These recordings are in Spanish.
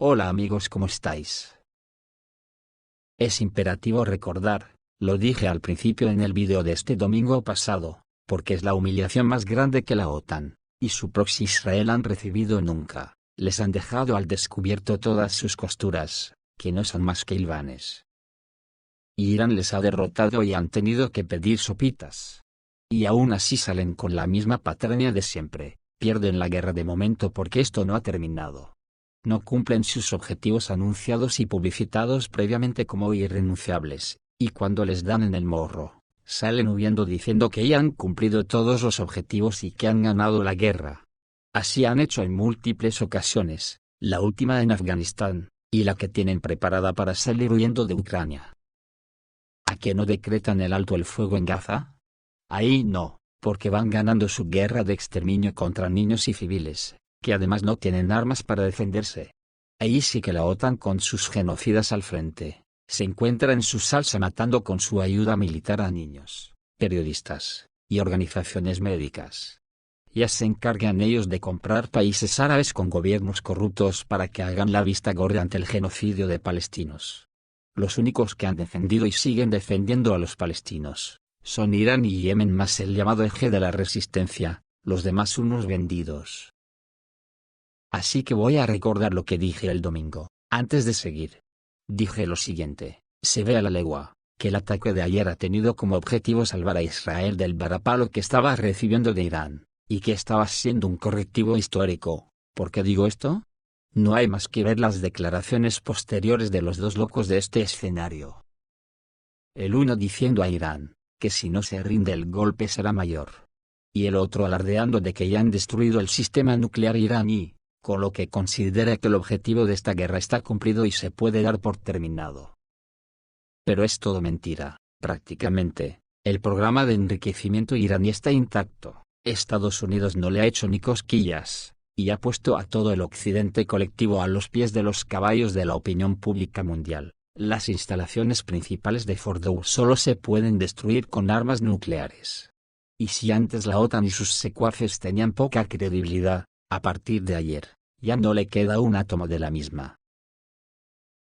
Hola amigos, ¿cómo estáis? Es imperativo recordar, lo dije al principio en el vídeo de este domingo pasado, porque es la humillación más grande que la OTAN y su proxy Israel han recibido nunca. Les han dejado al descubierto todas sus costuras, que no son más que hilvanes. Irán les ha derrotado y han tenido que pedir sopitas. Y aún así salen con la misma patraña de siempre, pierden la guerra de momento porque esto no ha terminado. No cumplen sus objetivos anunciados y publicitados previamente como irrenunciables, y cuando les dan en el morro, salen huyendo diciendo que ya han cumplido todos los objetivos y que han ganado la guerra. Así han hecho en múltiples ocasiones, la última en Afganistán, y la que tienen preparada para salir huyendo de Ucrania. ¿A qué no decretan el alto el fuego en Gaza? Ahí no, porque van ganando su guerra de exterminio contra niños y civiles, que además no tienen armas para defenderse. Ahí sí que la OTAN con sus genocidas al frente, se encuentra en su salsa matando con su ayuda militar a niños, periodistas, y organizaciones médicas. Ya se encargan ellos de comprar países árabes con gobiernos corruptos para que hagan la vista gorda ante el genocidio de palestinos. Los únicos que han defendido y siguen defendiendo a los palestinos son Irán y Yemen más el llamado eje de la resistencia, los demás unos vendidos. Así que voy a recordar lo que dije el domingo, antes de seguir. Dije lo siguiente: se ve a la legua, que el ataque de ayer ha tenido como objetivo salvar a Israel del varapalo que estaba recibiendo de Irán, y que estaba siendo un correctivo histórico. ¿Por qué digo esto? No hay más que ver las declaraciones posteriores de los dos locos de este escenario. El uno diciendo a Irán, que si no se rinde el golpe será mayor. Y el otro alardeando de que ya han destruido el sistema nuclear iraní, con lo que considera que el objetivo de esta guerra está cumplido y se puede dar por terminado. Pero es todo mentira, prácticamente. El programa de enriquecimiento iraní está intacto. Estados Unidos no le ha hecho ni cosquillas, y ha puesto a todo el occidente colectivo a los pies de los caballos de la opinión pública mundial. Las instalaciones principales de Fordow solo se pueden destruir con armas nucleares. Y si antes la OTAN y sus secuaces tenían poca credibilidad, a partir de ayer, ya no le queda un átomo de la misma.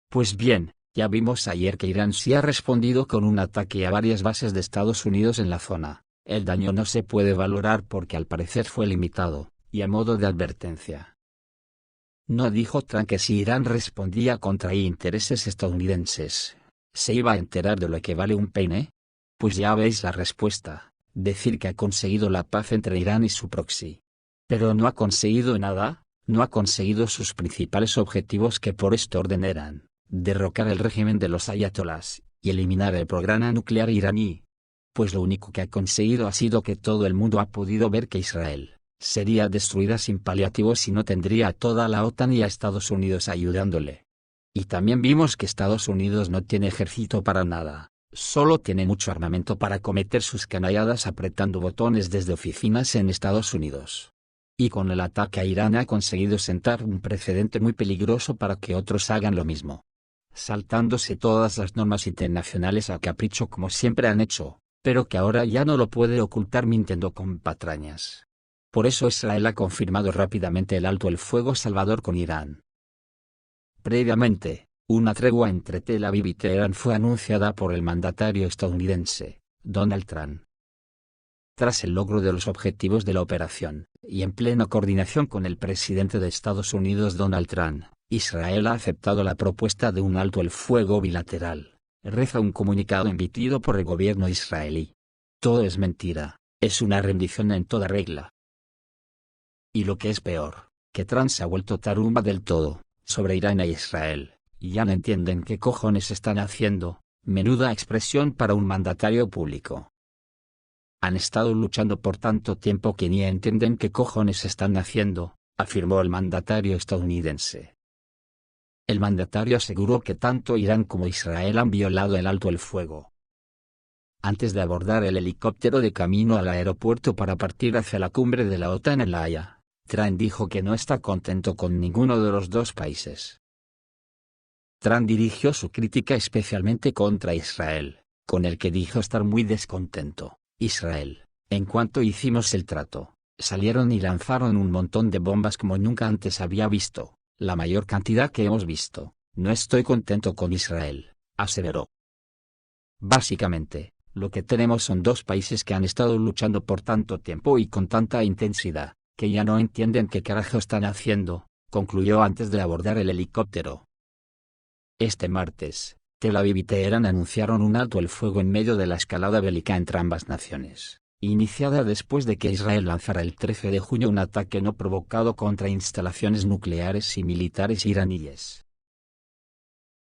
Pues bien, ya vimos ayer que Irán sí ha respondido con un ataque a varias bases de Estados Unidos en la zona. El daño no se puede valorar porque al parecer fue limitado, y a modo de advertencia. ¿No dijo Trump que si Irán respondía contra intereses estadounidenses, se iba a enterar de lo que vale un peine? Pues ya veis la respuesta: decir que ha conseguido la paz entre Irán y su proxy. Pero no ha conseguido nada, no ha conseguido sus principales objetivos, que por este orden eran derrocar el régimen de los ayatolás y eliminar el programa nuclear iraní. Pues lo único que ha conseguido ha sido que todo el mundo ha podido ver que Israel sería destruida sin paliativos y no tendría a toda la OTAN y a Estados Unidos ayudándole. Y también vimos que Estados Unidos no tiene ejército para nada, solo tiene mucho armamento para cometer sus canalladas apretando botones desde oficinas en Estados Unidos. Y con el ataque a Irán ha conseguido sentar un precedente muy peligroso para que otros hagan lo mismo, saltándose todas las normas internacionales a capricho como siempre han hecho, pero que ahora ya no lo puede ocultar mintiendo con patrañas. Por eso Israel ha confirmado rápidamente el alto el fuego salvador con Irán. Previamente, una tregua entre Tel Aviv y Teherán fue anunciada por el mandatario estadounidense, Donald Trump. Tras el logro de los objetivos de la operación, y en plena coordinación con el presidente de Estados Unidos Donald Trump, Israel ha aceptado la propuesta de un alto el fuego bilateral, reza un comunicado emitido por el gobierno israelí. Todo es mentira, es una rendición en toda regla. Y lo que es peor, que Trump se ha vuelto tarumba del todo, sobre Irán e Israel, y ya no entienden qué cojones están haciendo. Menuda expresión para un mandatario público. Han estado luchando por tanto tiempo que ni entienden qué cojones están haciendo, afirmó el mandatario estadounidense. El mandatario aseguró que tanto Irán como Israel han violado el alto el fuego. Antes de abordar el helicóptero de camino al aeropuerto para partir hacia la cumbre de la OTAN en La Haya, Trump dijo que no está contento con ninguno de los dos países. Trump dirigió su crítica especialmente contra Israel, con el que dijo estar muy descontento. Israel, en cuanto hicimos el trato, salieron y lanzaron un montón de bombas como nunca antes había visto, la mayor cantidad que hemos visto. No estoy contento con Israel, aseveró. Básicamente, lo que tenemos son dos países que han estado luchando por tanto tiempo y con tanta intensidad, que ya no entienden qué carajo están haciendo, concluyó antes de abordar el helicóptero. Este martes, Tel Aviv y Teherán anunciaron un alto el fuego en medio de la escalada bélica entre ambas naciones, iniciada después de que Israel lanzara el 13 de junio un ataque no provocado contra instalaciones nucleares y militares iraníes.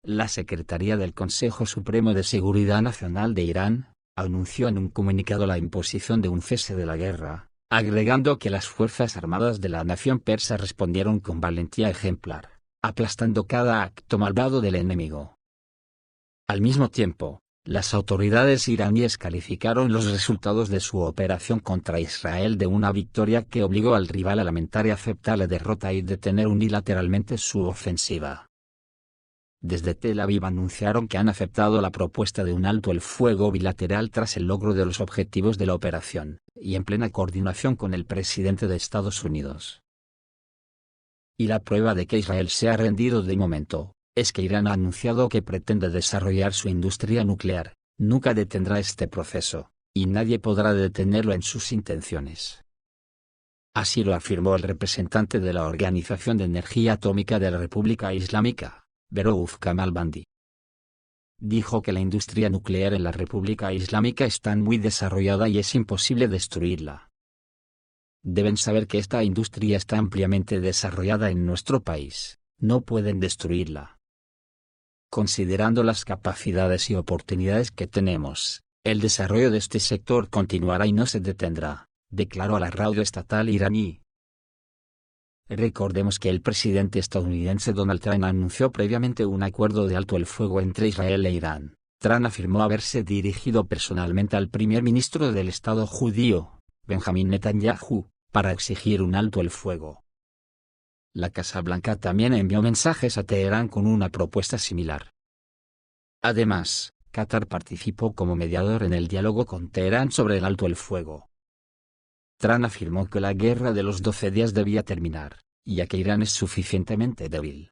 La Secretaría del Consejo Supremo de Seguridad Nacional de Irán anunció en un comunicado la imposición de un cese de la guerra, agregando que las Fuerzas Armadas de la nación persa respondieron con valentía ejemplar, aplastando cada acto malvado del enemigo. Al mismo tiempo, las autoridades iraníes calificaron los resultados de su operación contra Israel de una victoria que obligó al rival a lamentar y aceptar la derrota y detener unilateralmente su ofensiva. Desde Tel Aviv anunciaron que han aceptado la propuesta de un alto el fuego bilateral tras el logro de los objetivos de la operación, y en plena coordinación con el presidente de Estados Unidos. Y la prueba de que Israel se ha rendido de momento, es que Irán ha anunciado que pretende desarrollar su industria nuclear. Nunca detendrá este proceso, y nadie podrá detenerlo en sus intenciones. Así lo afirmó el representante de la Organización de Energía Atómica de la República Islámica, Berouf Kamalbandi. Dijo que la industria nuclear en la República Islámica está muy desarrollada y es imposible destruirla. Deben saber que esta industria está ampliamente desarrollada en nuestro país, no pueden destruirla. Considerando las capacidades y oportunidades que tenemos, el desarrollo de este sector continuará y no se detendrá, declaró a la radio estatal iraní. Recordemos que el presidente estadounidense Donald Trump anunció previamente un acuerdo de alto el fuego entre Israel e Irán. Trump afirmó haberse dirigido personalmente al primer ministro del Estado judío, Benjamin Netanyahu, para exigir un alto el fuego. La Casa Blanca también envió mensajes a Teherán con una propuesta similar. Además, Qatar participó como mediador en el diálogo con Teherán sobre el alto el fuego. Trump afirmó que la guerra de los 12 días debía terminar, ya que Irán es suficientemente débil.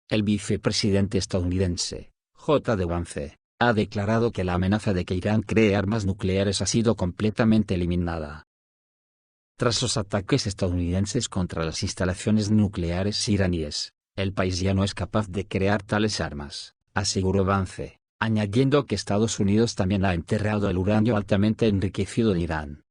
El vicepresidente estadounidense, J.D. Vance, ha declarado que la amenaza de que Irán cree armas nucleares ha sido completamente eliminada. Tras los ataques estadounidenses contra las instalaciones nucleares iraníes, el país ya no es capaz de crear tales armas, aseguró Vance, añadiendo que Estados Unidos también ha enterrado el uranio altamente enriquecido en Irán.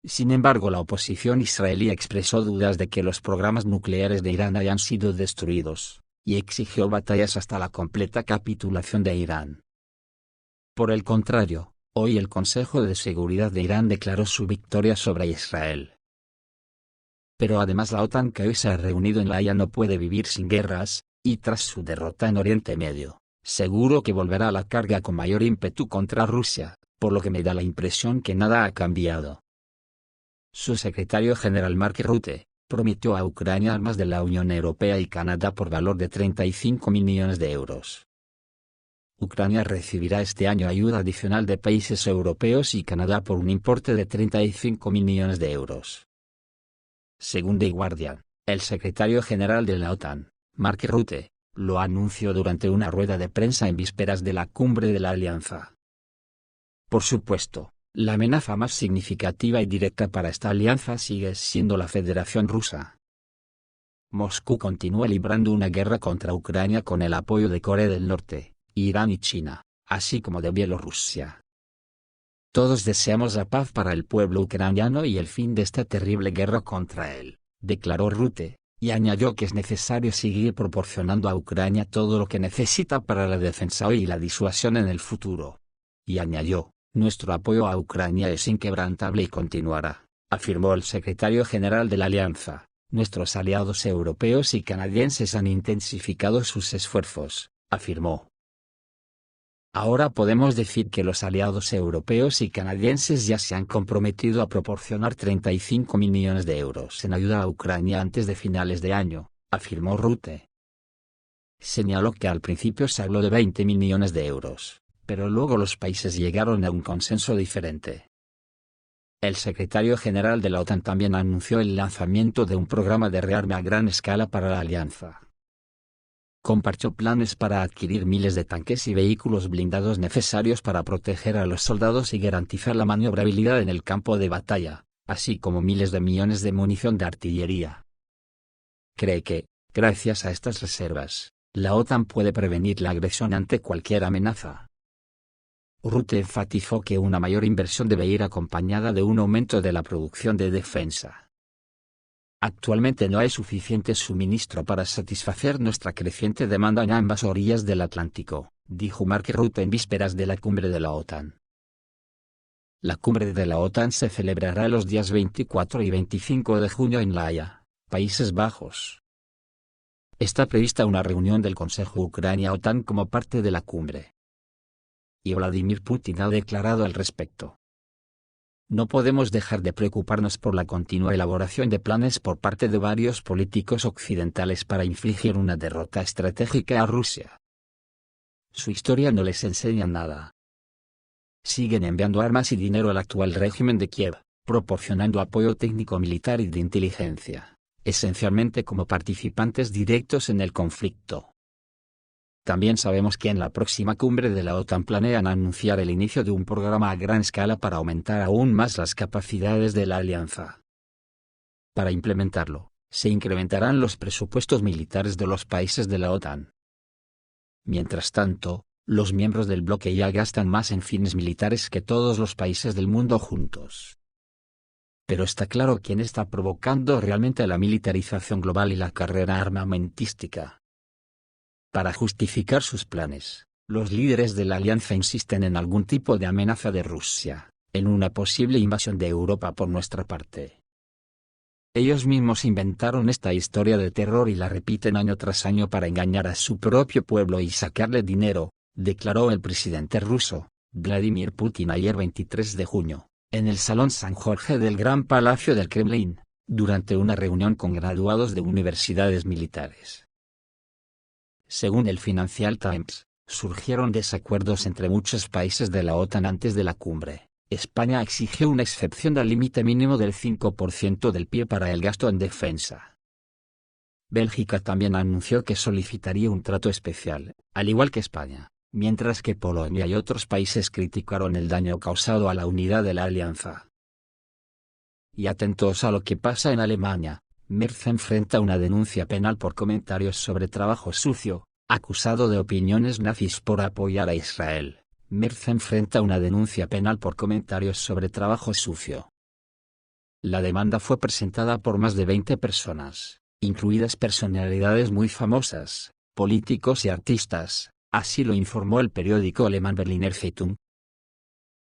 Sin embargo, la oposición israelí expresó dudas de que los programas nucleares de Irán hayan sido destruidos, y exigió batallas hasta la completa capitulación de Irán. Por el contrario, hoy el Consejo de Seguridad de Irán declaró su victoria sobre Israel. Pero además la OTAN, que hoy se ha reunido en La Haya, no puede vivir sin guerras, y tras su derrota en Oriente Medio, seguro que volverá a la carga con mayor ímpetu contra Rusia, por lo que me da la impresión que nada ha cambiado. Su secretario general Mark Rutte prometió a Ucrania armas de la Unión Europea y Canadá por valor de 35 millones de euros. Ucrania recibirá este año ayuda adicional de países europeos y Canadá por un importe de 35 millones de euros. Según The Guardian, el secretario general de la OTAN, Mark Rutte, lo anunció durante una rueda de prensa en vísperas de la cumbre de la alianza. Por supuesto, la amenaza más significativa y directa para esta alianza sigue siendo la Federación Rusa. Moscú continúa librando una guerra contra Ucrania con el apoyo de Corea del Norte, Irán y China, así como de Bielorrusia. Todos deseamos la paz para el pueblo ucraniano y el fin de esta terrible guerra contra él, declaró Rutte, y añadió que es necesario seguir proporcionando a Ucrania todo lo que necesita para la defensa hoy y la disuasión en el futuro. Y añadió: nuestro apoyo a Ucrania es inquebrantable y continuará, afirmó el secretario general de la alianza. Nuestros aliados europeos y canadienses han intensificado sus esfuerzos, afirmó. Ahora podemos decir que los aliados europeos y canadienses ya se han comprometido a proporcionar 35 millones de euros en ayuda a Ucrania antes de finales de año, afirmó Rutte. Señaló que al principio se habló de 20 millones de euros, pero luego los países llegaron a un consenso diferente. El secretario general de la OTAN también anunció el lanzamiento de un programa de rearme a gran escala para la alianza. Compartió planes para adquirir miles de tanques y vehículos blindados necesarios para proteger a los soldados y garantizar la maniobrabilidad en el campo de batalla, así como miles de millones de munición de artillería. Cree que, gracias a estas reservas, la OTAN puede prevenir la agresión ante cualquier amenaza. Rutte enfatizó que una mayor inversión debe ir acompañada de un aumento de la producción de defensa. Actualmente no hay suficiente suministro para satisfacer nuestra creciente demanda en ambas orillas del Atlántico, dijo Mark Rutte en vísperas de la cumbre de la OTAN. La cumbre de la OTAN se celebrará los días 24 y 25 de junio en La Haya, Países Bajos. Está prevista una reunión del Consejo Ucrania-OTAN como parte de la cumbre. Y Vladimir Putin ha declarado al respecto: no podemos dejar de preocuparnos por la continua elaboración de planes por parte de varios políticos occidentales para infligir una derrota estratégica a Rusia. Su historia no les enseña nada. Siguen enviando armas y dinero al actual régimen de Kiev, proporcionando apoyo técnico militar y de inteligencia, esencialmente como participantes directos en el conflicto. También sabemos que en la próxima cumbre de la OTAN planean anunciar el inicio de un programa a gran escala para aumentar aún más las capacidades de la alianza. Para implementarlo, se incrementarán los presupuestos militares de los países de la OTAN. Mientras tanto, los miembros del bloque ya gastan más en fines militares que todos los países del mundo juntos. Pero está claro quién está provocando realmente la militarización global y la carrera armamentística. Para justificar sus planes, los líderes de la alianza insisten en algún tipo de amenaza de Rusia, en una posible invasión de Europa por nuestra parte. Ellos mismos inventaron esta historia de terror y la repiten año tras año para engañar a su propio pueblo y sacarle dinero, declaró el presidente ruso, Vladimir Putin ayer 23 de junio, en el Salón San Jorge del Gran Palacio del Kremlin, durante una reunión con graduados de universidades militares. Según el Financial Times, surgieron desacuerdos entre muchos países de la OTAN antes de la cumbre. España exigió una excepción al límite mínimo del 5% del PIB para el gasto en defensa. Bélgica también anunció que solicitaría un trato especial, al igual que España, mientras que Polonia y otros países criticaron el daño causado a la unidad de la alianza. Y atentos a lo que pasa en Alemania. Merz enfrenta una denuncia penal por comentarios sobre trabajo sucio, acusado de opiniones nazis por apoyar a Israel. Merz enfrenta una denuncia penal por comentarios sobre trabajo sucio. La demanda fue presentada por más de 20 personas, incluidas personalidades muy famosas, políticos y artistas, así lo informó el periódico alemán Berliner Zeitung.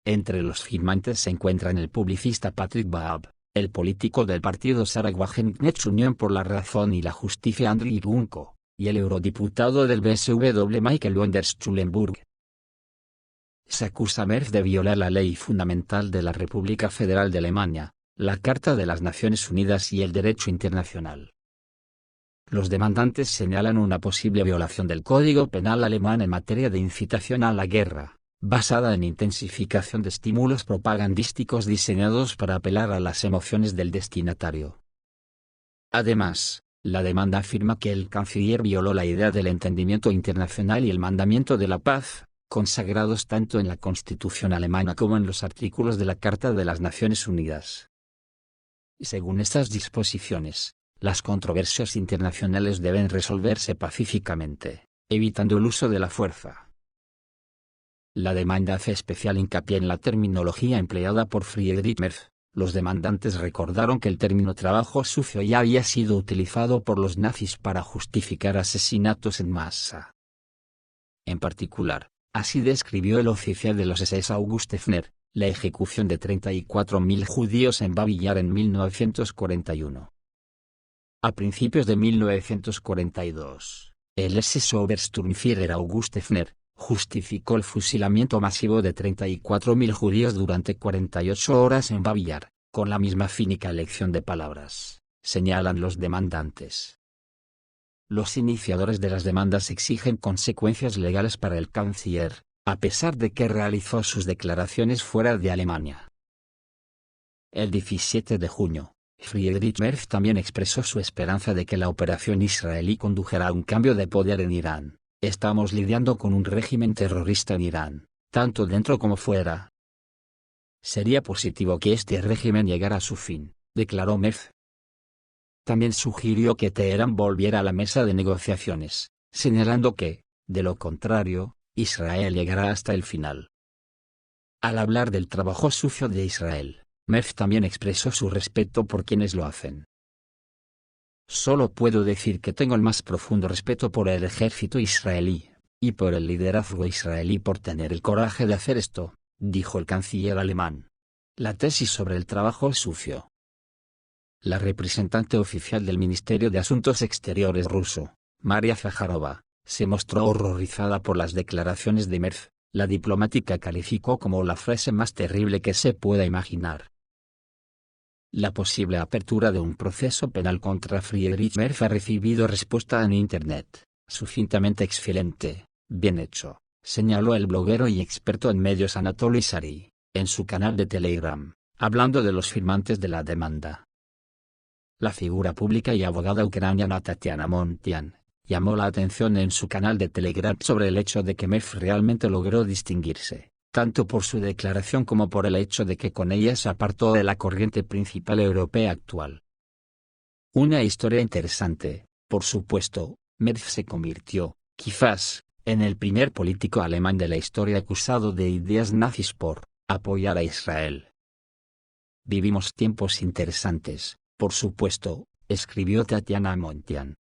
Entre los firmantes se encuentran el publicista Patrick Baab, el político del partido Sarah-Wagenknecht Unión por la Razón y la Justicia Andriy Bunko, y el eurodiputado del BSW Michael Wenders-Schulenburg. Se acusa a Merz de violar la ley fundamental de la República Federal de Alemania, la Carta de las Naciones Unidas y el derecho internacional. Los demandantes señalan una posible violación del Código Penal alemán en materia de incitación a la guerra, basada en intensificación de estímulos propagandísticos diseñados para apelar a las emociones del destinatario. Además, la demanda afirma que el canciller violó la idea del entendimiento internacional y el mandamiento de la paz, consagrados tanto en la Constitución alemana como en los artículos de la Carta de las Naciones Unidas. Según estas disposiciones, las controversias internacionales deben resolverse pacíficamente, evitando el uso de la fuerza. La demanda hace especial hincapié en la terminología empleada por Friedrich Merz. Los demandantes recordaron que el término trabajo sucio ya había sido utilizado por los nazis para justificar asesinatos en masa. En particular, así describió el oficial de los SS August Effner, la ejecución de 34.000 judíos en Babillard en 1941. A principios de 1942, el SS Obersturmführer August Effner justificó el fusilamiento masivo de 34.000 judíos durante 48 horas en Babillard, con la misma cínica elección de palabras, señalan los demandantes. Los iniciadores de las demandas exigen consecuencias legales para el canciller, a pesar de que realizó sus declaraciones fuera de Alemania. El 17 de junio, Friedrich Merz también expresó su esperanza de que la operación israelí condujera a un cambio de poder en Irán. Estamos lidiando con un régimen terrorista en Irán, tanto dentro como fuera. Sería positivo que este régimen llegara a su fin, declaró Merz. También sugirió que Teherán volviera a la mesa de negociaciones, señalando que, de lo contrario, Israel llegará hasta el final. Al hablar del trabajo sucio de Israel, Merz también expresó su respeto por quienes lo hacen. Solo puedo decir que tengo el más profundo respeto por el ejército israelí, y por el liderazgo israelí por tener el coraje de hacer esto, dijo el canciller alemán. La tesis sobre el trabajo sucio. La representante oficial del Ministerio de Asuntos Exteriores ruso, Maria Zaharova, se mostró horrorizada por las declaraciones de Merz. La diplomática calificó como la frase más terrible que se pueda imaginar. La posible apertura de un proceso penal contra Friedrich Merz ha recibido respuesta en Internet, sucintamente excelente, bien hecho, señaló el bloguero y experto en medios Anatoly Sari, en su canal de Telegram, hablando de los firmantes de la demanda. La figura pública y abogada ucraniana Tatiana Montian llamó la atención en su canal de Telegram sobre el hecho de que Merz realmente logró distinguirse, tanto por su declaración como por el hecho de que con ella se apartó de la corriente principal europea actual. Una historia interesante, por supuesto. Merz se convirtió, quizás, en el primer político alemán de la historia acusado de ideas nazis por apoyar a Israel. Vivimos tiempos interesantes, por supuesto, escribió Tatiana Montian.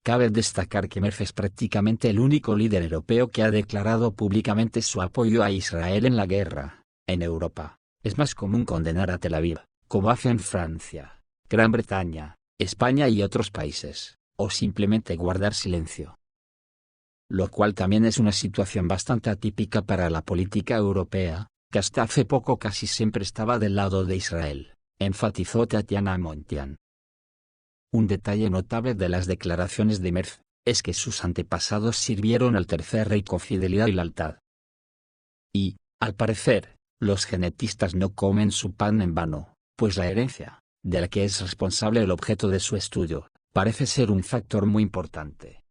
Cabe destacar que Merz es prácticamente el único líder europeo que ha declarado públicamente su apoyo a Israel en la guerra. En Europa, es más común condenar a Tel Aviv, como hacen Francia, Gran Bretaña, España y otros países, o simplemente guardar silencio. Lo cual también es una situación bastante atípica para la política europea, que hasta hace poco casi siempre estaba del lado de Israel, enfatizó Tatiana Montian. Un detalle notable de las declaraciones de Merz, es que sus antepasados sirvieron al Tercer Reich con fidelidad y lealtad. Y, al parecer, los genetistas no comen su pan en vano, pues la herencia, de la que es responsable el objeto de su estudio, parece ser un factor muy importante.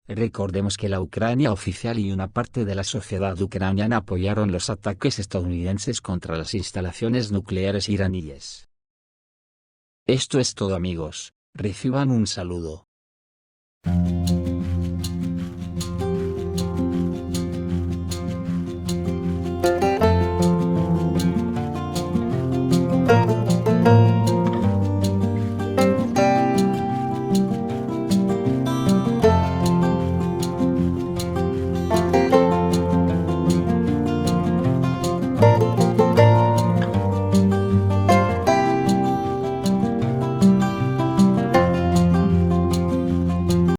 Recordemos que la Ucrania oficial y una parte de la sociedad ucraniana apoyaron los ataques estadounidenses contra las instalaciones nucleares iraníes. Esto es todo amigos, reciban un saludo.